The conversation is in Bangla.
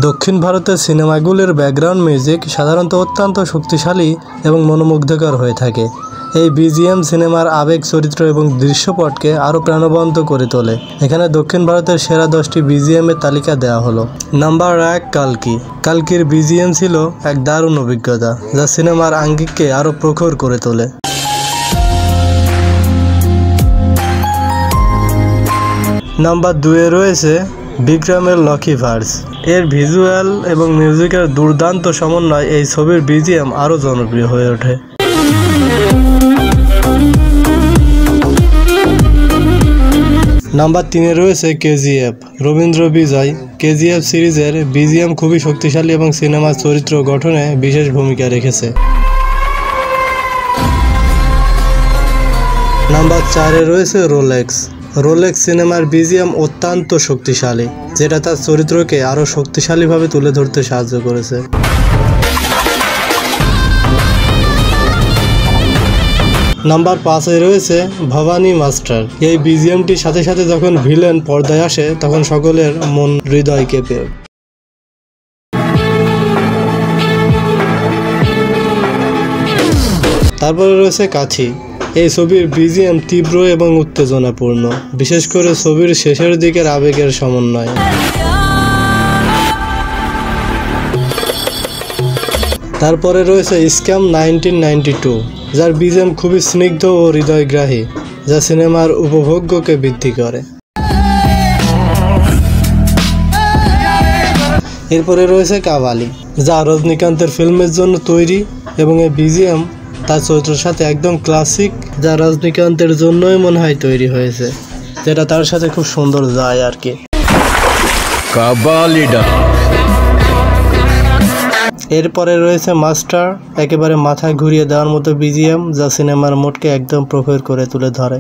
দক্ষিণ ভারতের সিনেমাগুলির ব্যাকগ্রাউন্ড মিউজিক সাধারণত অত্যন্ত শক্তিশালী এবং মনোমুগ্ধকর হয়ে থাকে। এই বিজিএম সিনেমার আবেগ, চরিত্র এবং দৃশ্যপটকে আরও প্রাণবন্ত করে তোলে। এখানে দক্ষিণ ভারতের সেরা 10টি বিজিএমের তালিকা দেওয়া হলো। নাম্বার 1, কালকি। কালকির বিজিএম ছিল এক দারুণ অভিজ্ঞতা, যা সিনেমার আঙ্গিককে আরও প্রখর করে তোলে। নাম্বার 2-এ রয়েছে বিক্রমের লকি ভার্স। এর ভিজুয়াল এবং মিউজিকের দুর্দান্ত সমন্বয় এই ছবির বিজিএম আরও জনপ্রিয় হয়ে ওঠে। নাম্বার 3-এ রয়েছে কেজিএফ, রবীন্দ্র বিজয়। কেজিএফ সিরিজের বিজিএম খুবই শক্তিশালী এবং সিনেমার চরিত্র গঠনে বিশেষ ভূমিকা রেখেছে। নাম্বার 4-এ রয়েছে রোলেক্স। রোলেক্স সিনেমার বিজিএম অত্যন্ত শক্তিশালী, যেটা তার চরিত্রকে আরও শক্তিশালীভাবে তুলে ধরতে সাহায্য করেছে। নাম্বার 5-এ রয়েছে ভবানী মাস্টার। এই বিজিএমটির সাথে সাথে যখন ভিলেন পর্দায় আসে তখন সকলের মন হৃদয় কেঁপে। তারপরে রয়েছে কাছি। এই ছবির বিজিএম তীব্র এবং উত্তেজনাপূর্ণ, বিশেষ করে ছবির শেষের দিকের আবেগের সমন্বয়। তারপরে রয়েছে স্ক্যাম 1992, যার বিজিএম খুবই স্নিগ্ধ ও হৃদয়গ্রাহী, যা সিনেমার উপভোগ্যকে বৃদ্ধি করে। এরপরে রয়েছে কাবালি, যা রজনীকান্তের ফিল্মের জন্য তৈরি এবং এই বিজিএম তার চরিত্রের সাথে একদম ক্লাসিক, যা রজনীকান্তের জন্যই মনে হয় তৈরি হয়েছে, যেটা তার সাথে খুব সুন্দর যায় আর কি। এরপরে রয়েছে মাস্টার, একেবারে মাথায় ঘুরিয়ে দেওয়ার মতো বিজিএম, যা সিনেমার মোডকে একদম প্রখর করে তুলে ধরে।